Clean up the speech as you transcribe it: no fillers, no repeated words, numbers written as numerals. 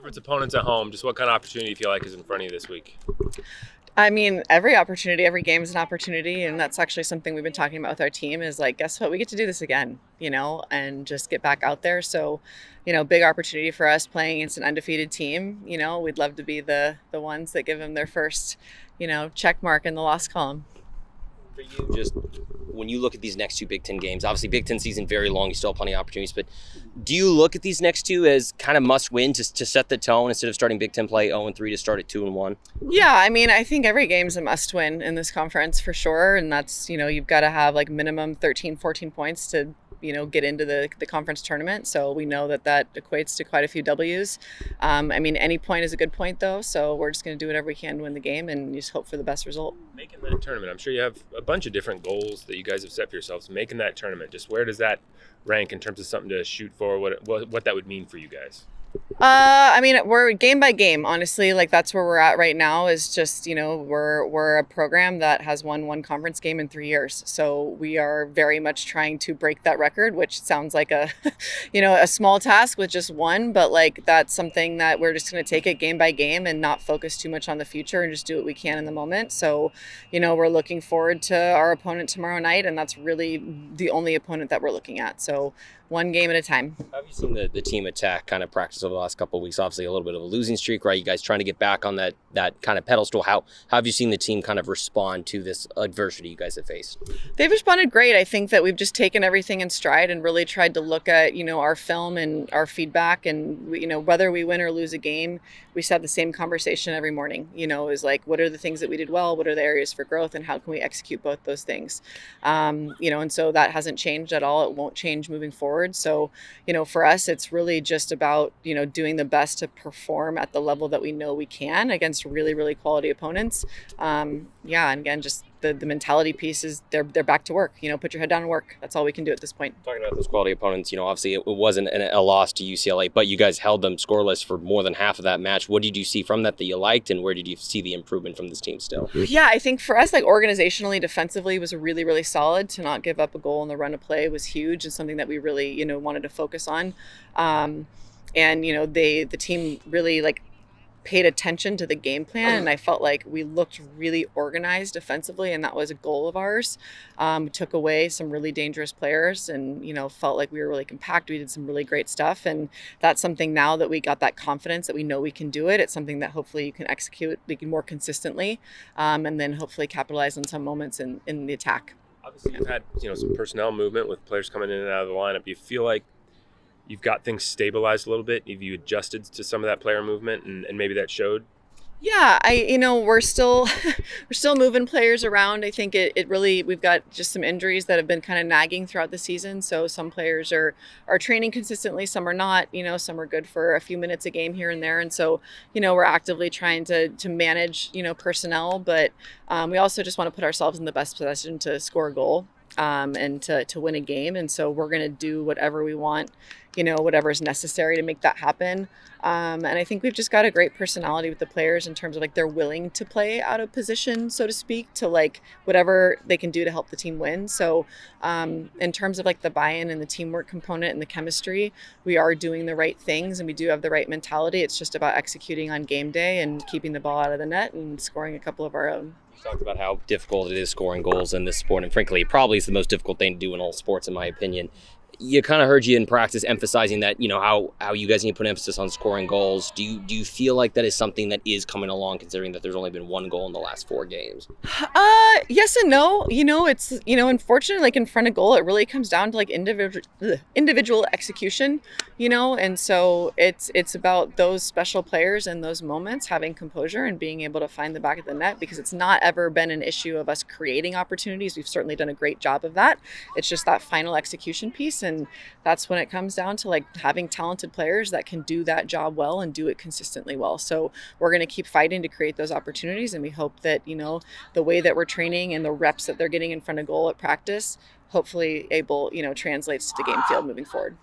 conference opponents at home, just what kind of opportunity do you feel like is in front of you this week? I mean, every opportunity, every game is an opportunity. And that's actually something we've been talking about with our team is like, guess what? We get to do this again, and just get back out there. So, big opportunity for us playing against an undefeated team. We'd love to be the ones that give them their first, check mark in the loss column. For you, just when you look at these next two Big Ten games, obviously Big Ten season very long, you still have plenty of opportunities, but do you look at these next two as kind of must win to set the tone instead of starting Big Ten play 0-3 to start at 2-1? Yeah, I mean, I think every game's a must win in this conference for sure. And that's, you've got to have like minimum 13, 14 points to get into the conference tournament. So we know that equates to quite a few W's. I mean, any point is a good point though. So we're just going to do whatever we can to win the game and just hope for the best result. Making that tournament, I'm sure you have a bunch of different goals that you guys have set for yourselves. Making that tournament, just where does that rank in terms of something to shoot for, what that would mean for you guys? I mean, we're game by game, honestly. Like that's where we're at right now is just, we're a program that has won one conference game in 3 years. So we are very much trying to break that record, which sounds like a, a small task with just one, but like that's something that we're just going to take it game by game and not focus too much on the future and just do what we can in the moment. So, we're looking forward to our opponent tomorrow night, and that's really the only opponent that we're looking at. So one game at a time. How have you seen the team attack kind of practice over the last couple of weeks? Obviously a little bit of a losing streak, right? You guys trying to get back on that kind of pedestal. How have you seen the team kind of respond to this adversity you guys have faced? They've responded great. I think that we've just taken everything in stride and really tried to look at, our film and our feedback and, whether we win or lose a game, we just have the same conversation every morning, is like, what are the things that we did well? What are the areas for growth and how can we execute both those things? And so that hasn't changed at all. It won't change moving forward. So, for us, it's really just about, doing the best to perform at the level that we know we can against really, really quality opponents. And again, just the mentality piece is they're back to work, put your head down and work. That's all we can do at this point. Talking about those quality opponents, obviously it wasn't a loss to UCLA, but you guys held them scoreless for more than half of that match. What did you see from that you liked, and where did you see the improvement from this team still? Yeah, I think for us, like organizationally, defensively was really, really solid. To not give up a goal in the run of play was huge and something that we really, wanted to focus on. The team really paid attention to the game plan, and I felt like we looked really organized defensively, and that was a goal of ours. We took away some really dangerous players and, felt like we were really compact. We did some really great stuff, and that's something now that we got that confidence that we know we can do it. It's something that hopefully you can execute more consistently, and then hopefully capitalize on some moments in the attack. Obviously, you've had some personnel movement with players coming in and out of the lineup. Do you feel like you've got things stabilized a little bit? Have you adjusted to some of that player movement and maybe that showed? Yeah, we're still moving players around. I think it really, we've got just some injuries that have been kind of nagging throughout the season. So some players are training consistently, some are not, some are good for a few minutes a game here and there. And so, we're actively trying to manage, personnel, but we also just want to put ourselves in the best position to score a goal. And to win a game. And so we're going to do whatever we want, whatever is necessary to make that happen. And I think we've just got a great personality with the players in terms of they're willing to play out of position, so to speak, to whatever they can do to help the team win. So in terms of the buy-in and the teamwork component and the chemistry, we are doing the right things and we do have the right mentality. It's just about executing on game day and keeping the ball out of the net and scoring a couple of our own. You talked about how difficult it is scoring goals in this sport, and frankly, it probably is the most difficult thing to do in all sports, in my opinion. You kind of heard you in practice emphasizing that, how you guys need to put emphasis on scoring goals. Do you feel like that is something that is coming along, considering that there's only been one goal in the last 4 games? Yes and no. It's, unfortunately, in front of goal, it really comes down to individual execution, and so it's about those special players and those moments having composure and being able to find the back of the net, because it's not ever been an issue of us creating opportunities. We've certainly done a great job of that. It's just that final execution piece. And that's when it comes down to having talented players that can do that job well and do it consistently well. So we're going to keep fighting to create those opportunities. And we hope that, the way that we're training and the reps that they're getting in front of goal at practice, hopefully translates to the game field moving forward.